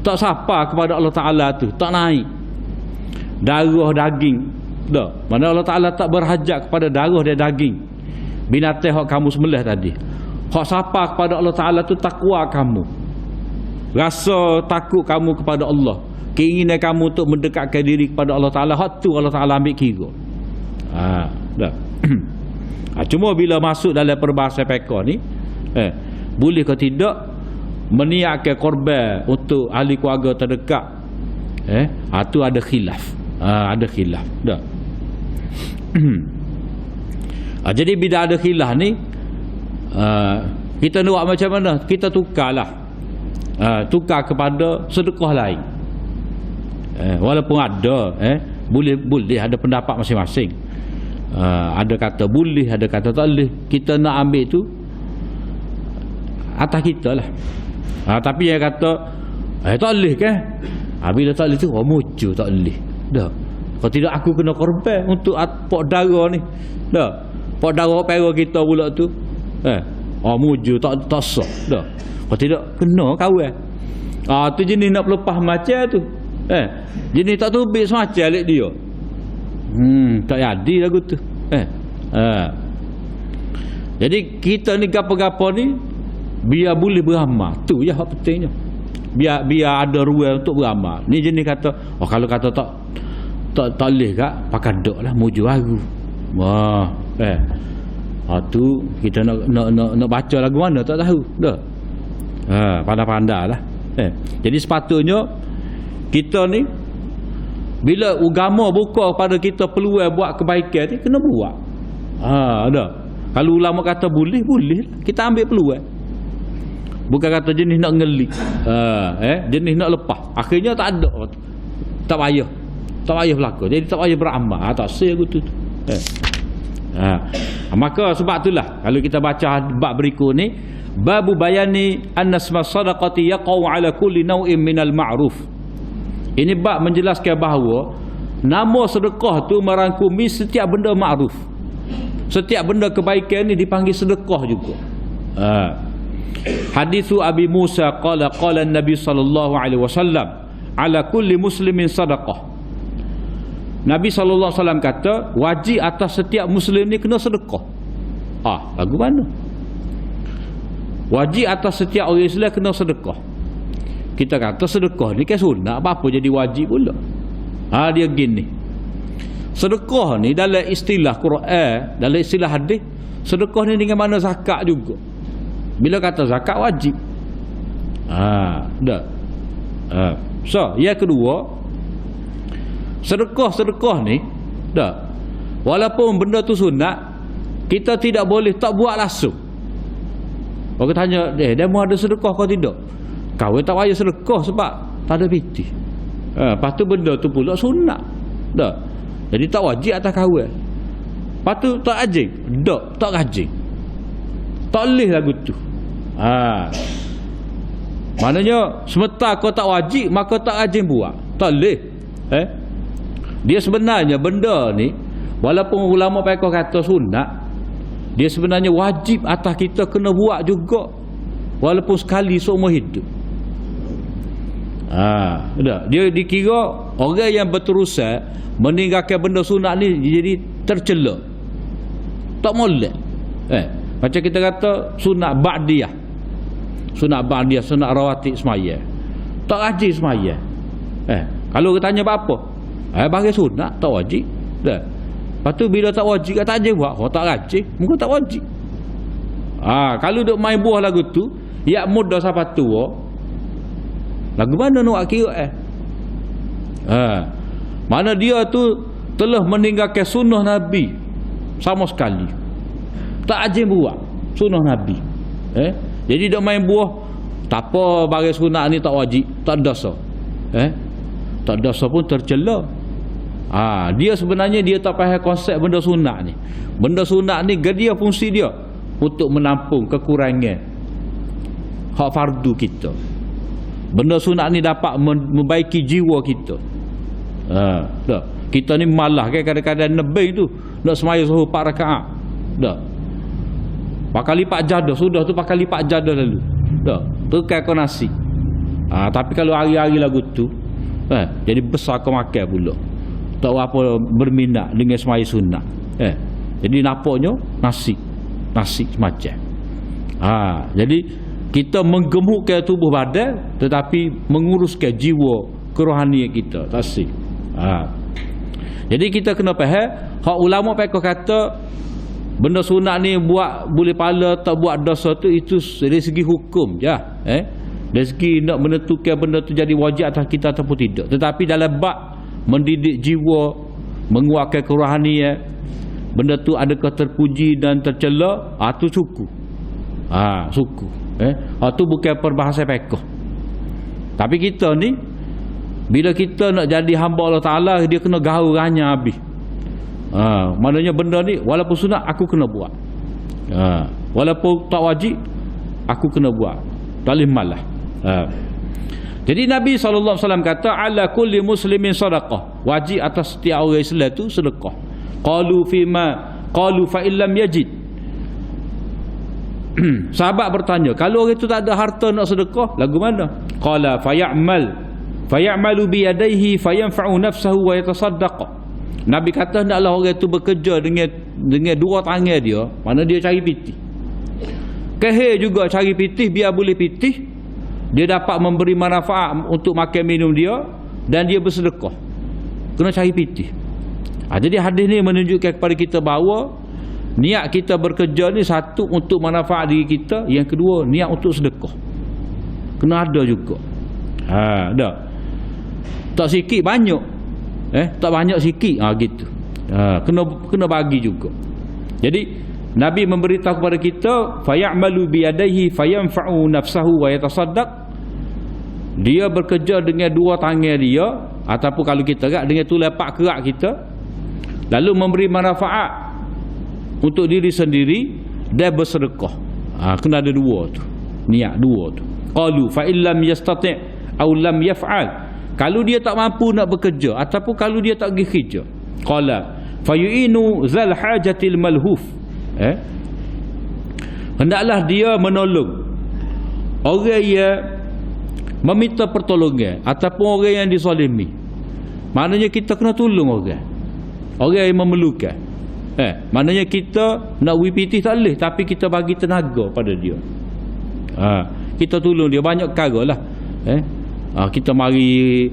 Tak sapa kepada Allah Ta'ala tu, tak naik darah daging dah. Mana Allah Ta'ala tak berhajat kepada darah dan daging binatang hak kamu sembelih tadi. Hak sapa kepada Allah Ta'ala tu takwa kamu, rasa takut kamu kepada Allah, keinginan kamu untuk mendekatkan diri kepada Allah Ta'ala. Hak tu Allah Ta'ala ambil kira. Dah. Cuma bila masuk dalam perbahasan fiqh ni, boleh ke tidak meniatkan korban untuk ahli keluarga terdekat, tu ada khilaf. Ada khilaf dah. Jadi bila ada khilaf ni, kita nak buat macam mana? Kita tukarlah, tukar kepada sedekah lain. Walaupun ada boleh ada pendapat masing-masing. Ada kata boleh, ada kata tak boleh. Kita nak ambil tu atas kita lah. Tapi yang kata tak boleh kan? Bila tak boleh tu muncul tak boleh dah. Kalau tidak aku kena korban untuk pak dara ni dah. Pak dara pera kita pula tu muncul tak sah dah. Kalau tidak kena kawan. Tu jenis nak lepas macam tu. Jenis tak tubik semacam alik dia. Tak jadi lagu tu. Jadi kita ni gapo-gapo ni biar boleh beramal. Tu je hak pentingnya. Biar ada ruang untuk beramal. Ni jenis kata kalau kata tak boleh kak pakai dok lah muju aku. Wah, tu kita nak baca lagu mana tak tahu dah. Pandai-pandailah. Jadi sepatutnya kita ni bila agama buka pada kita peluang buat kebaikan ni kena buat. Dah. Kalau ulama kata boleh, kita ambil peluang. Bukan kata jenis nak ngelik. Jenis nak lepas. Akhirnya tak ada. Tak payah. Tak payah berlaku. Jadi tak payah beramal. Tak sah gitu. Maka sebab itulah kalau kita baca bab berikut ni, babu bayani anna isma sadaqati yaqau ala kulli naw'in minal ma'ruf. Ini bab menjelaskan bahawa nama sedekah tu merangkumi setiap benda ma'ruf. Setiap benda kebaikan ni dipanggil sedekah juga. Hadithu Abi Musa qala Nabi sallallahu alaihi wasallam ala kulli muslimin sadaqah. Nabi sallallahu alaihi wasallam kata wajib atas setiap muslim ni kena sedekah. Lagu mana? Wajib atas setiap orang Islam kena sedekah. Kita kata sedekah ni kan sunat, apa jadi wajib pula? Dia gini. Sedekah ni dalam istilah Quran, dalam istilah hadis, sedekah ni dengan mana zakat juga. Bila kata zakat wajib. Dah. So, yang kedua, sedekah ni dah. Walaupun benda tu sunat, kita tidak boleh tak buat langsung. Orang tanya, dia mau ada sedekah kau tidak? Kau tak payah sedekah sebab tak ada piti. Lepas tu benda tu pula sunat. Dah. Jadi tak wajib atas kawan. Lepas tu tak rajin. Tak rajin. Tak boleh lagu tu. Maknanya sementara kau tak wajib, maka tak rajin buat. Tak boleh. Dia sebenarnya benda ni, walaupun ulama mereka kata sunat, dia sebenarnya wajib atas kita kena buat juga. Walaupun sekali seumur hidup. Dia dikira orang yang berterusan meninggalkan benda sunat ni jadi tercela. Tak molek. Macam kita kata sunat ba'diyah. Sunat ba'diyah, sunat rawatib semaya. Tak rajin semaya. Kalau kita tanya apa? Bagi sunat tak wajib. Dah. Lepas tu bila tak wajib tak rajin buat. Tak rajin, muka tak wajib. Kalau duk main buah lagu tu, ya muda sampai tua. Lagu mana nak kira mana dia tu telah meninggalkan sunnah Nabi sama sekali. Tak rajin buat sunnah Nabi. Jadi duk main buah, tak apa bagi sunat ni tak wajib, tak dosa. Tak dosa pun tercela. Dia sebenarnya dia tak faham konsep benda sunat ni. Benda sunat ni dia fungsi dia untuk menampung kekurangan hak fardu kita. Benda sunat ni dapat membaiki jiwa kita. Dah. Kita ni malah kan kadang-kadang nebeng tu nak semaya suruh 4 rakaat. Dah. Pakai lipat jadah sudah tu, pakai lipat jadah lalu. Dah. Tekan kau nasi. Tapi kalau hari-hari lagu tu jadi besar kau makan pula. Tak apa berminat dengan semaya sunat. Jadi nampaknya nasi semacam. Jadi kita menggemukkan tubuh badan tetapi menguruskan jiwa kerohanian kita. Tasik. Jadi kita kena faham hak ulama mereka kata benda sunat ni buat boleh pahala, tak buat dosa tu, itu dari segi hukum je. Dari segi nak menentukan benda tu jadi wajib atas kita ataupun tidak. Tetapi dalam bab mendidik jiwa, menguatkan kerohanian, benda tu adakah terpuji dan tercela, tu suku. Suku. Tu bukan perbahasan fiqh. Tapi kita ni bila kita nak jadi hamba Allah Ta'ala, dia kena gaul ranya habis. Maknanya benda ni walaupun sunat aku kena buat. Walaupun tak wajib aku kena buat. Tak boleh malah. Jadi Nabi SAW kata ala kulli muslimin sadaqah. Wajib atas setiap orang Islam tu sedekah. Qalu fa illam yajid. Sahabat bertanya, kalau orang itu tak ada harta nak sedekah, lagu mana? Qala fayamalu bi yadayhi fayanfa'u nafsahu wa yatasaddaq. Nabi kata hendaklah orang itu bekerja dengan dua tangan dia, mana dia cari pitih. Kehir juga cari pitih biar boleh pitih. Dia dapat memberi manfaat untuk makan minum dia dan dia bersedekah. Kena cari pitih. Jadi hadis ni menunjukkan kepada kita bahawa niat kita bekerja ni, satu untuk manfaat diri kita, yang kedua niat untuk sedekah kena ada juga. Dah tak sikit banyak, tak banyak sikit, gitu. Kena bagi juga. Jadi Nabi memberitahu kepada kita, fayamalu biyadaihi fayanfa'u nafsahu wa yatasaddaq. Dia bekerja dengan dua tangan dia, ataupun kalau kita gerak dengan telapak kerak kita, lalu memberi manfaat untuk diri sendiri dan bersedekah. Kena ada dua tu, niat dua tu. Qalu fa illam yastati' aw lam yaf'al. Kalau dia tak mampu nak bekerja, ataupun kalau dia tak pergi kerja, qala fayu'inu zal hajatil malhuf. Hendaklah dia menolong orang yang meminta pertolongan, ataupun orang yang dizalimi. Maknanya kita kena tolong orang yang memerlukan. Maknanya kita nak WPT tak boleh, tapi kita bagi tenaga pada dia. Kita tolong dia banyak perkara lah. Kita mari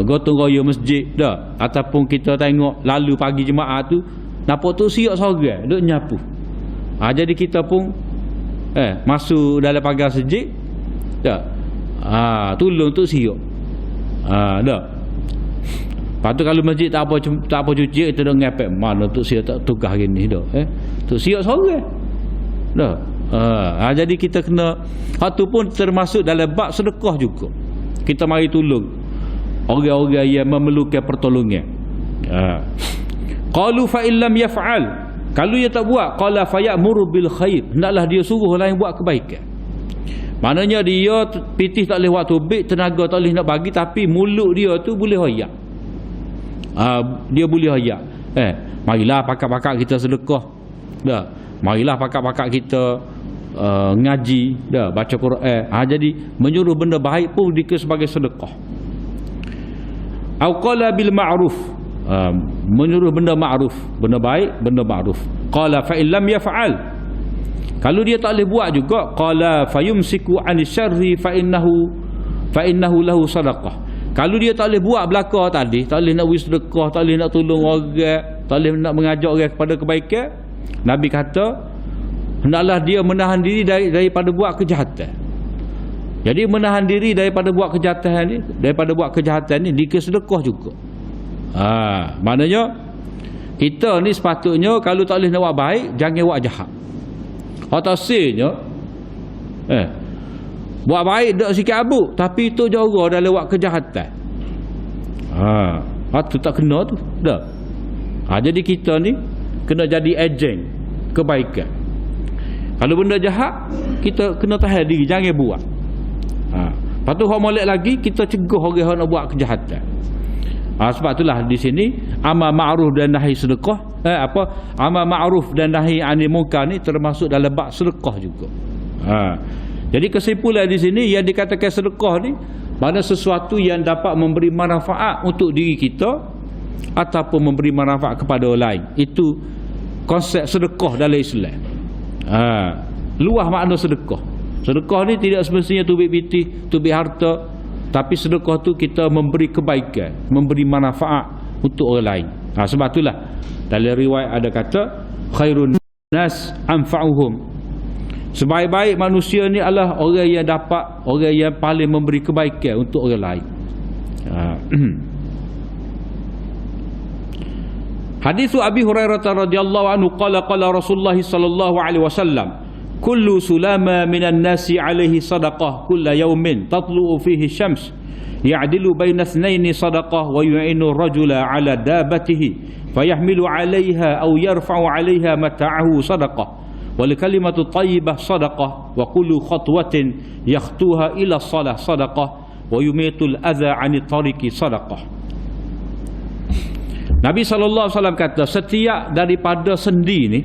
gotong royong masjid dah, ataupun kita tengok lalu pagi jemaah tu nampak tu siap seorang duk nyapu. Jadi kita pun masuk dalam pagar masjid dah, tolong tu siap. Dah. Lepas tu kalau masjid tak apa cuci, kita dah ngapek mana tu siap tak tugas gini dah. Tu siap seorang dah. Jadi kita kena, hak tu pun termasuk dalam bab sedekah juga. Kita mari tolong orang-orang yang memerlukan pertolongan. Qalu fa illam yaf'al. Kalau dia tak buat, qala fa ya'muru bil khair. Hendaklah dia suruh orang lain buat kebaikan. Maknanya dia pitih tak boleh buat tubik, tenaga tak boleh nak bagi, tapi mulut dia tu boleh hoyak. Dia boleh hoyak. Marilah pakak-pakak kita sedekah. Dah. Marilah pakak-pakak kita ngaji, dah, baca Quran. Jadi menyuruh benda baik pun dikira sebagai sedekah. Au qala bil ma'ruf. Menyuruh benda ma'ruf, benda baik, benda ma'ruf. Qala fa illam yaf'al. Kalau dia tak boleh buat juga, qala fayumsiku 'anis syarri fa innahu lahu sadaqah. Kalau dia tak boleh buat belaka tadi, tak boleh nak beri sedekah, tak boleh nak tolong orang, tak boleh nak mengajak orang kepada kebaikan, Nabi kata hendaklah dia menahan diri daripada buat kejahatan. Jadi menahan diri daripada buat kejahatan ni dikira sedekah juga. Maknanya kita ni sepatutnya kalau tak boleh nak buat baik, jangan buat jahat. Atasnya buat baik dak sikit abuk, tapi itu jora dalam buat kejahatan. Tu tak kena tu dah. Jadi kita ni kena jadi ejen kebaikan. Kalau benda jahat, kita kena tahan diri, jangan buat. Lepas tu hak molek lagi, kita cegah orang yang nak buat kejahatan. Sebab itulah di sini amar ma'ruf dan nahi sedekah, amar ma'ruf dan nahi anil munkar ni termasuk dalam bab sedekah juga. Jadi kesimpulan di sini yang dikatakan sedekah ni mana sesuatu yang dapat memberi manfaat untuk diri kita ataupun memberi manfaat kepada orang lain. Itu konsep sedekah dalam Islam. Luas makna sedekah. Sedekah ni tidak semestinya tubik pitih, tubik harta, tapi sedekah tu kita memberi kebaikan, memberi manfaat untuk orang lain. Sebab itulah dalam riwayat ada kata khairun nas anfa'uhum. Sebaik-baik manusia ni adalah orang yang paling memberi kebaikan untuk orang lain. Hadis Abi Hurairah radhiyallahu anhu qala Rasulullah sallallahu alaihi wasallam kullu sulama minan nasi alaihi sadaqah kulla yawmin tatlu'u fihi syams ya'dilu baina ithnaini sadaqah wa yu'inu rajula ala dabatihi fayahmilu 'alayha aw yarfa'u 'alayha mata'ahu sadaqah wal kalimatu thayyibah sadaqah wa kullu khatwatin yakhtuha ila shalah sadaqah wa yumitul adha 'anil tariqi sadaqah. Nabi sallallahu alaihi wasallam kata setiap daripada sendi ni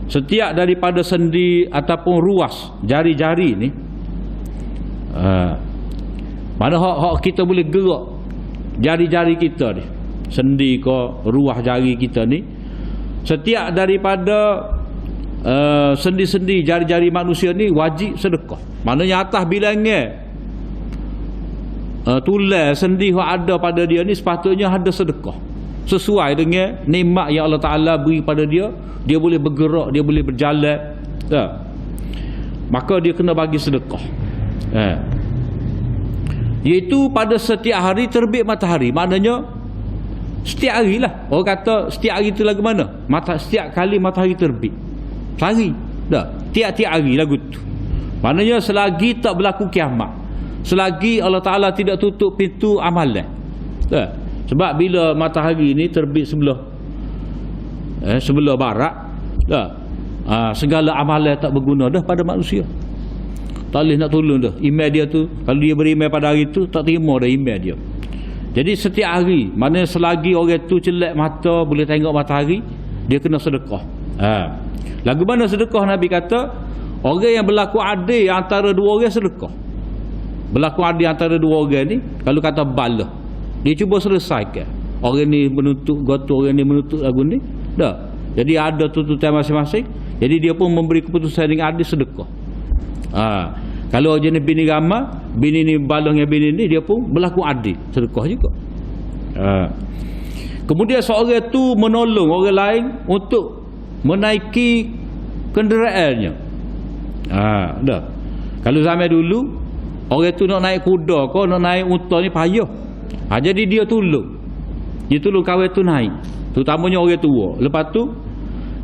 setiap daripada sendi ataupun ruas jari-jari ni mana hak kita boleh gerak jari-jari kita ni, sendi ke ruas jari kita ni, setiap daripada sendi-sendi jari-jari manusia ni wajib sedekah. Maknanya atas bilangan tulang sendi yang ada pada dia ni sepatutnya ada sedekah sesuai dengan nikmat yang Allah Ta'ala beri pada dia. Dia boleh bergerak, dia boleh berjalan, maka dia kena bagi sedekah. Iaitu pada setiap hari terbit matahari. Maknanya setiap hari lah. Orang kata setiap hari tu lagu mana? Setiap kali matahari terbit sehari dah, tiap-tiap hari lagu tu. Maknanya selagi tak berlaku kiamat, selagi Allah Ta'ala tidak tutup pintu amalan. Sebab bila matahari ni terbit sebelah barat, segala amalan tak berguna dah pada manusia. Tak boleh nak tolong dah. Email dia tu, kalau dia beri email pada hari tu, tak terima dah email dia. Jadi setiap hari, maknanya selagi orang tu celak mata boleh tengok matahari, dia kena sedekah. Lagu mana sedekah? Nabi kata orang yang berlaku adil antara dua orang sedekah. Berlaku adil antara dua orang ni, kalau kata balah, dia cuba selesaikan. Orang ni menuntut gotu, orang ni menuntut lagu ni, dah. Jadi ada tuntutan masing-masing. Jadi dia pun memberi keputusan dengan adil, sedekah. Kalau jenis bini ramah, bini ni balah dengan bini ni, dia pun berlaku adil, sedekah juga. Kemudian seorang tu menolong orang lain untuk menaiki kenderaannya. Dah. Kalau zaman dulu orang tu nak naik kuda ke nak naik unta ni payah. Jadi dia tolong. Dia tolong kawan tu naik. Terutamanya orang tua. Lepas tu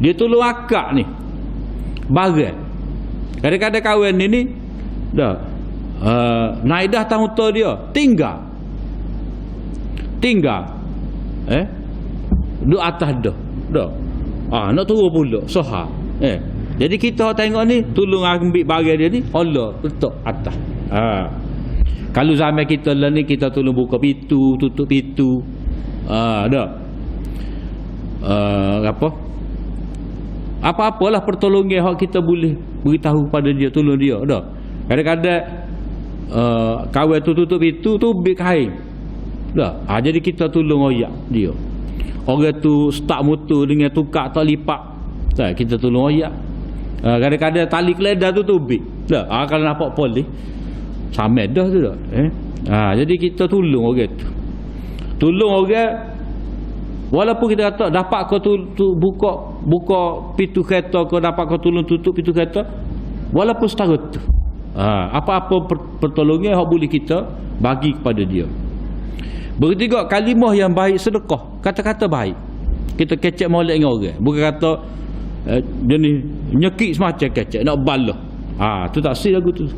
dia tolong akak ni barang. Kadang-kadang kawan ni dah naik dah atas unta dia, tinggal duduk atas dah nak turun pula soha. Jadi kita tengok ni, tolong ambil barang dia ni, Allah letak atas. Kalau zaman kita lah ni, kita tolong buka pintu, tutup pintu, apa-apalah pertolongan hak kita boleh beritahu pada dia, tolong dia. Kadang-kadang kawan tu tutup pintu tu bik kain. Jadi kita tolong royak dia. Orang tu start motor dengan tukar tak lipat, kita tolong royak. Kadang-kadang tali keledar tu tubik. Kalau nampak polis samet dah tu dah. Jadi kita tolong orang tu. Tolong orang, walaupun kita kata dapat kau tu buka pintu kereta, kau dapat kau tolong tutup pintu kereta, walaupun setara tu. Apa-apa pertolongan yang boleh kita bagi kepada dia. Begitu juga kalimah yang baik, sedekah, kata-kata baik. Kita kecek molek dengan orang, bukan kata dia ni nyekik semacam kecek nak balah. Tu tak sih lagu tu.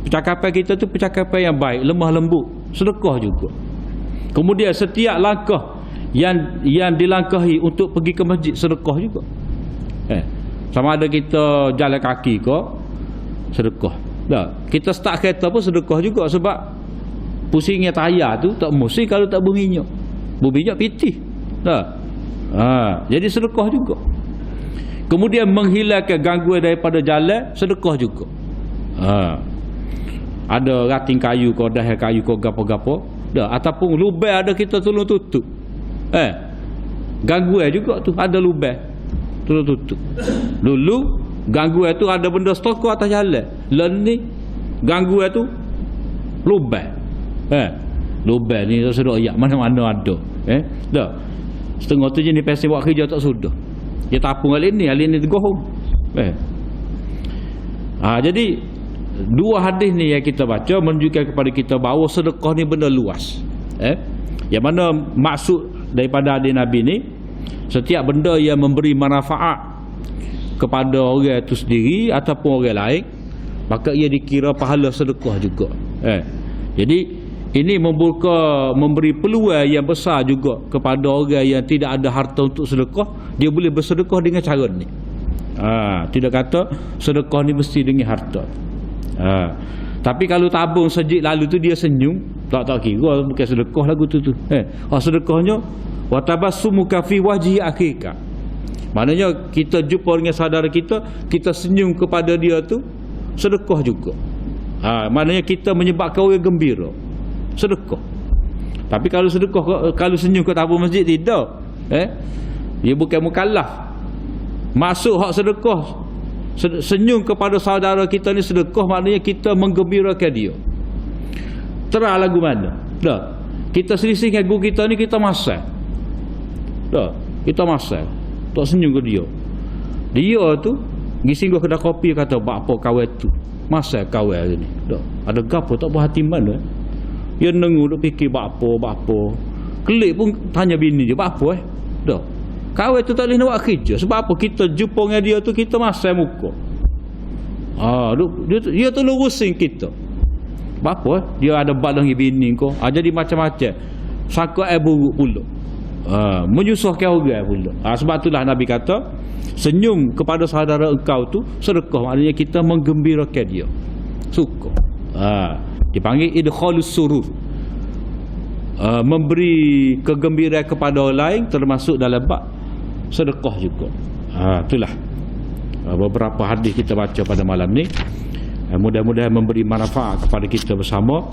Percakapan kita tu percakapan yang baik, lemah lembut, sedekah juga. Kemudian setiap langkah yang dilangkahi untuk pergi ke masjid, sedekah juga. Sama ada kita jalan kaki ke, sedekah. Kita start kereta pun sedekah juga, sebab pusingnya tayar tu tak mesti kalau tak berminyak. Berminyak pitih. Jadi sedekah juga. Kemudian menghilangkan gangguan daripada jalan, sedekah juga. Ada rating kayu ke, dah kayu ke, gapo-gapo, ataupun lubang ada, kita tolong tutup. Gangguan juga tu, ada lubang, tolong tutup. Dulu gangguan tu ada benda stoko atas jalan. Lain ni gangguan tu lubang. Lubang ni tak sudah ayak, mana-mana ada. Setengah tu jenis pesen buat kerja tak sudah. Dia tapung alin ni tegohong. Jadi dua hadis ni yang kita baca menunjukkan kepada kita bahawa sedekah ni benda luas. Yang mana maksud daripada hadis Nabi ni, setiap benda yang memberi manfaat kepada orang itu sendiri ataupun orang lain, maka ia dikira pahala sedekah juga. Jadi ini memberi peluang yang besar juga kepada orang yang tidak ada harta untuk sedekah. Dia boleh bersedekah dengan cara ni. Tidak kata sedekah ni mesti dengan harta. Tapi kalau tabung sejik lalu tu dia senyum, tak kira bukan sedekah lagu tu. Sedekahnya wa tabassumuka fi wajhi akhika. Maknanya kita jumpa dengan saudara kita, kita senyum kepada dia tu sedekah juga. Maknanya kita menyebabkan orang gembira, sedekah. Tapi kalau sedekah, kalau senyum ke tabung masjid, tidak. Dia bukan mukallaf. Masuk hak sedekah, senyum kepada saudara kita ni sedekah, maknanya kita menggembirakan dia. Terah lagu mana? Dah. Kita selisih dengan guru kita ni, kita masal. Dah. Kita masal. Tak senyum ke dia. Dia tu pergi singgah kedai kopi, kata bak apa kawan tu. Masal kawan ni. Dah. Ada gapo tak berhati mana? Dia nengu duk fikir bak apa. Kelik pun tanya bini dia, bak apa Dah. Kawan tu tak boleh nak buat kerja. Sebab apa? Kita jumpa dengan dia tu, kita masal muka. Dia tu lurusin kita. Apa? Dia ada bak dengan bini kau. Jadi macam-macam. Sangka buruk pula. Menyusahkan orang pula. Sebab itulah Nabi kata, senyum kepada saudara engkau tu sedekah. Maknanya kita menggembirakan dia. Suka. Dipanggil idkhalus surur. Memberi kegembiraan kepada orang lain termasuk dalam bab sedekah juga. Itulah beberapa hadis kita baca pada malam ni. Mudah-mudahan memberi manfaat kepada kita bersama.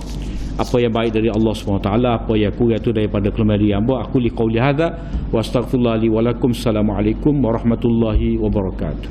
Apa yang baik dari Allah SWT, apa yang kurang itu daripada kelemahan hamba. Aku li qauli hadza wa astaghfirullah li wa lakum. Assalamualaikum warahmatullahi wabarakatuh.